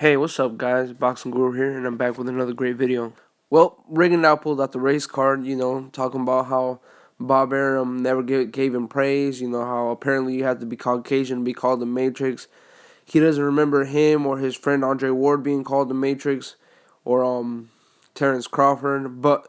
Hey, what's up, guys? Boxing Guru here, and I'm back with another great video. Well, Rigondeaux pulled out the race card, talking about how Bob Arum never gave him praise, how apparently you have to be Caucasian to be called the Matrix. He doesn't remember him or his friend Andre Ward being called the Matrix, or Terrence Crawford, but,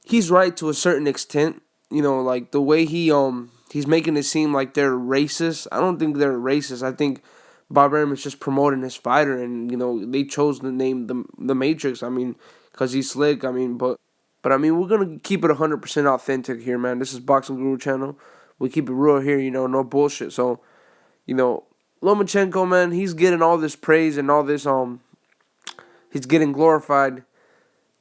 he's right to a certain extent. Like the way he's making it seem like they're racist. I don't think they're racist. I think Bob Arum is just promoting his fighter, and they chose the name the Matrix. I mean, cause he's slick. I mean, but I mean, we're gonna keep it 100% authentic here, man. This is Boxing Guru channel. We keep it real here, no bullshit. So, you know, Lomachenko, man, he's getting all this praise and all this he's getting glorified.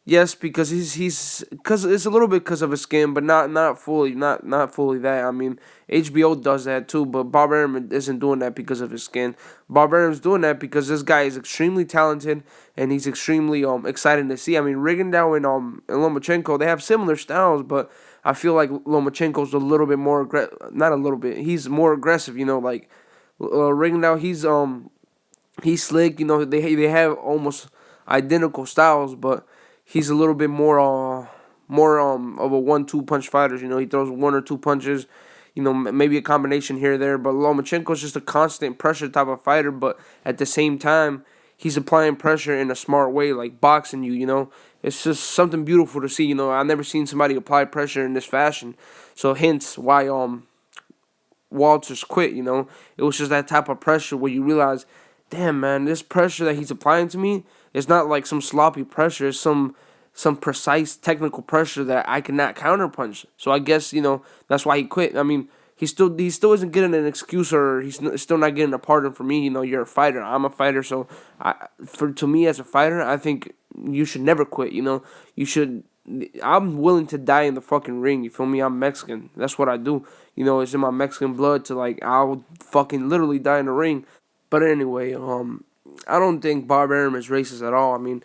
Yes, because he's because it's a little bit because of his skin, but not fully, not fully that. I mean, HBO does that too, but Bob Arum isn't doing that because of his skin. Bob Arum's doing that because this guy is extremely talented and he's extremely exciting to see. I mean, Rigondeaux and Lomachenko, they have similar styles, but I feel like Lomachenko's a little bit more not a little bit. He's more aggressive. Like Rigondeaux, he's slick. They have almost identical styles, but he's a little bit more of a 1-2 punch fighter. He throws one or two punches, maybe a combination here or there. But Lomachenko's just a constant pressure type of fighter. But at the same time, he's applying pressure in a smart way, like boxing you. It's just something beautiful to see. I've never seen somebody apply pressure in this fashion. So hence why Walters quit. It was just that type of pressure where you realize, damn, man, this pressure that he's applying to me is not like some sloppy pressure. It's some precise technical pressure that I cannot counterpunch. So I guess that's why he quit. I mean, he still isn't getting an excuse, or he's still not getting a pardon for me. You're a fighter. I'm a fighter. So to me as a fighter, I think you should never quit. You should. I'm willing to die in the fucking ring. You feel me? I'm Mexican. That's what I do. It's in my Mexican blood to I'll fucking literally die in the ring. But anyway, I don't think Bob Arum is racist at all. I mean,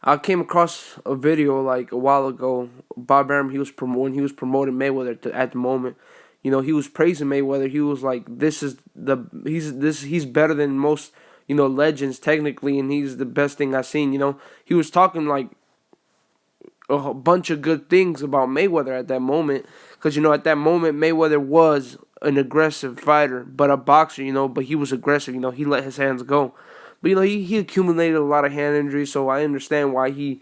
I came across a video like a while ago. Bob Arum, when he was promoting Mayweather at the moment, he was praising Mayweather. He was like, he's better than most legends technically, and he's the best thing I've seen. He was talking like a bunch of good things about Mayweather at that moment, because at that moment Mayweather was an aggressive fighter, but a boxer, but he was aggressive. He let his hands go. But he accumulated a lot of hand injuries, so I understand why he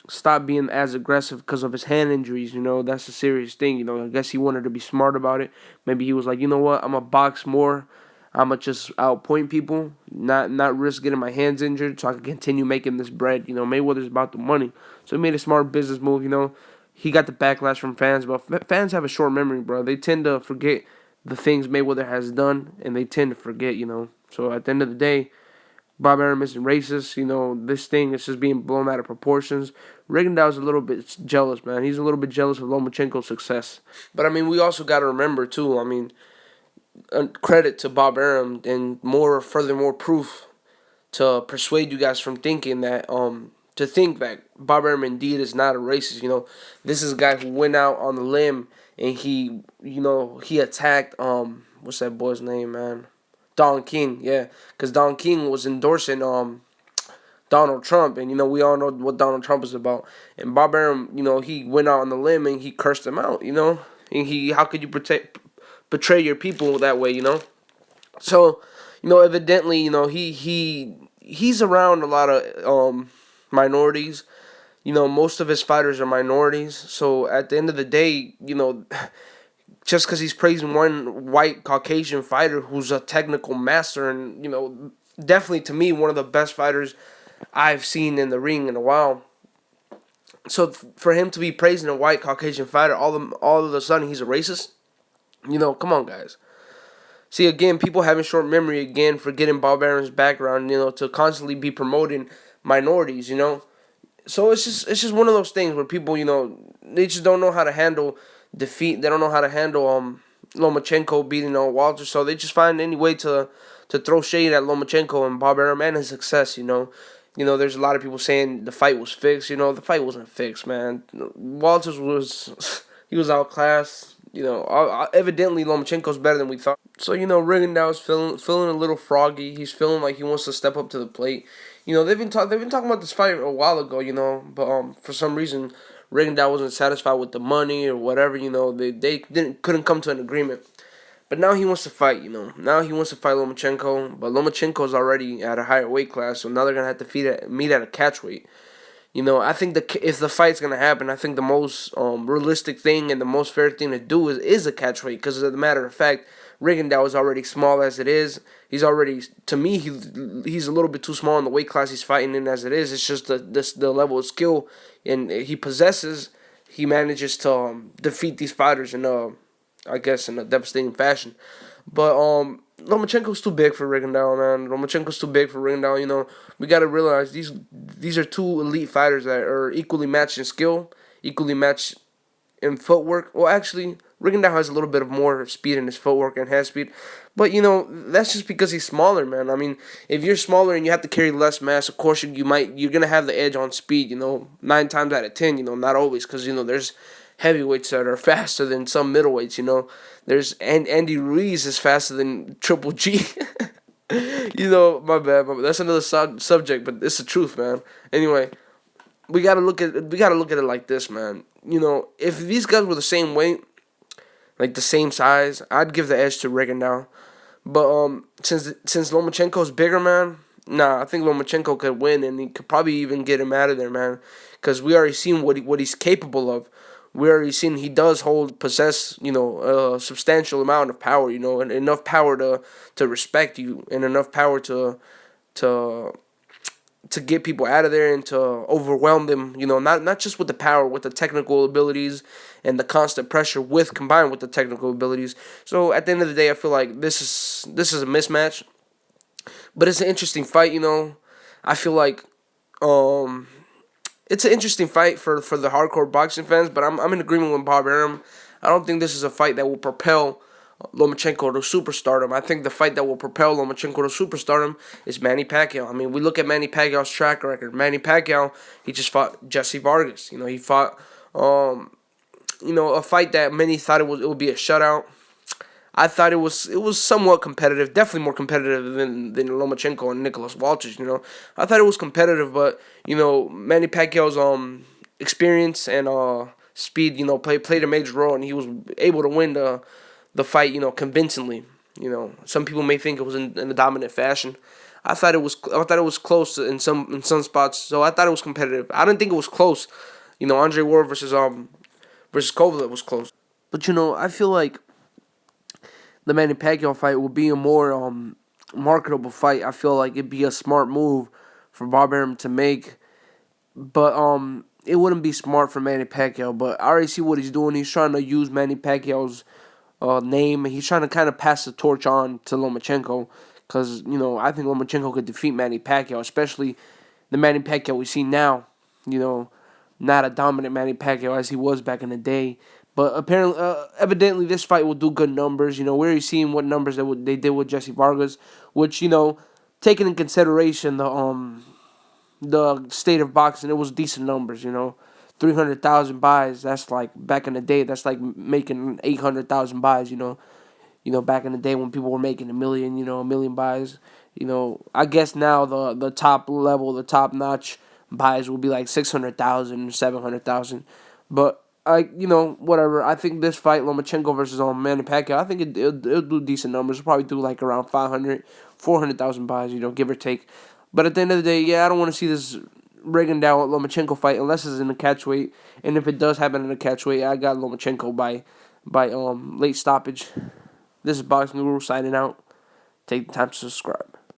stopped being as aggressive because of his hand injuries. That's a serious thing. I guess he wanted to be smart about it. Maybe he was like, you know what, I'm gonna box more. I'm gonna just outpoint people, not risk getting my hands injured, so I can continue making this bread. Mayweather's about the money, so he made a smart business move. He got the backlash from fans, but fans have a short memory, bro. They tend to forget the things Mayweather has done, and they tend to forget. So at the end of the day, Bob Arum isn't racist. This thing is just being blown out of proportions. Rigondeaux's a little bit jealous, man. He's a little bit jealous of Lomachenko's success. But, I mean, we also got to remember, too, I mean, credit to Bob Arum and furthermore proof to persuade you guys from thinking that, to think that Bob Arum indeed is not a racist. This is a guy who went out on the limb and he attacked, what's that boy's name, man? Don King, yeah, because Don King was endorsing Donald Trump, and we all know what Donald Trump is about. And Bob Arum, he went out on the limb and he cursed him out, and how could you betray your people that way, So, evidently, he's around a lot of minorities. Most of his fighters are minorities. So at the end of the day, just because he's praising one white Caucasian fighter who's a technical master and, definitely to me one of the best fighters I've seen in the ring in a while. So for him to be praising a white Caucasian fighter, all of a sudden he's a racist? Come on, guys. See, again, people having short memory, again, forgetting Bob Arum's background, to constantly be promoting minorities, So it's just one of those things where people, they just don't know how to handle defeat. They don't know how to handle Lomachenko beating Walter, so they just find any way to throw shade at Lomachenko and Bob Arum and his success. There's a lot of people saying the fight was fixed. The fight wasn't fixed, man. Walters was he was outclassed. Evidently Lomachenko's better than we thought. So Rigondeaux's feeling a little froggy. He's feeling like he wants to step up to the plate. They've been talking about this fight a while ago. But for some reason Rigondeaux wasn't satisfied with the money or whatever. They couldn't come to an agreement. But now he wants to fight. Now he wants to fight Lomachenko. But Lomachenko's already at a higher weight class, so now they're gonna have to meet at a catchweight. I think if the fight's gonna happen, I think the most realistic thing and the most fair thing to do is a catchweight. Because as a matter of fact, Rigondeaux is already small as it is. He's already, to me, he's a little bit too small in the weight class he's fighting in as it is. It's just the level of skill and he possesses. He manages to defeat these fighters in I guess in a devastating fashion. But Lomachenko's too big for Rigondeaux, man. Lomachenko's too big for Rigondeaux. We gotta realize these are two elite fighters that are equally matched in skill, equally matched in footwork. Well, actually, Rigondeaux has a little bit of more speed in his footwork and hand speed, but that's just because he's smaller, man. I mean, if you're smaller and you have to carry less mass, of course you're gonna have the edge on speed. 9 times out of 10. Not always, because there's heavyweights that are faster than some middleweights. There's Andy Ruiz is faster than Triple G. My bad. That's another subject, but it's the truth, man. Anyway, we gotta look at it like this, man. If these guys were the same weight, like the same size, I'd give the edge to Rigondeaux. But since Lomachenko's bigger, man, nah, I think Lomachenko could win, and he could probably even get him out of there, man. Because we already seen what he's capable of. We already seen he does possess, a substantial amount of power, and enough power to respect you, and enough power to get people out of there and to overwhelm them, not just with the power, with the technical abilities and the constant pressure combined with the technical abilities. So at the end of the day, I feel like this is a mismatch, but it's an interesting fight. I feel like it's an interesting fight for the hardcore boxing fans, but I'm in agreement with Bob Arum. I don't think this is a fight that will propel Lomachenko to superstardom. I think the fight that will propel Lomachenko to superstardom is Manny Pacquiao. I mean, we look at Manny Pacquiao's track record. Manny Pacquiao, he just fought Jesse Vargas. He fought a fight that many thought it would be a shutout. I thought it was somewhat competitive, definitely more competitive than Lomachenko and Nicholas Walters. I thought it was competitive, but Manny Pacquiao's experience and speed, played a major role, and he was able to win the fight, convincingly. Some people may think it was in a dominant fashion. I thought it was close in some spots, so I thought it was competitive. I didn't think it was close. Andre Ward versus Kovalev was close, but I feel like the Manny Pacquiao fight will be a more marketable fight. I feel like it'd be a smart move for Bob Arum to make, but it wouldn't be smart for Manny Pacquiao. But I already see what he's doing. He's trying to use Manny Pacquiao's name. He's trying to kind of pass the torch on to Lomachenko, because I think Lomachenko could defeat Manny Pacquiao, especially the Manny Pacquiao we see now. Not a dominant Manny Pacquiao as he was back in the day. But evidently, this fight will do good numbers. We're already seeing what numbers they did with Jesse Vargas, which taking in consideration the state of boxing, it was decent numbers. 300,000 buys. That's like back in the day. That's like making 800,000 buys. Back in the day when people were making a million buys. I guess now the top level, the top notch buys will be like 600,000, 700,000, but. Whatever. I think this fight, Lomachenko versus Manny Pacquiao, I think it'll do decent numbers. It'll probably do like around 400,000 buys, give or take. But at the end of the day, yeah, I don't want to see this Rigondeaux Lomachenko fight unless it's in the catchweight. And if it does happen in the catchweight, I got Lomachenko by late stoppage. This is Boxing Guru signing out. Take the time to subscribe.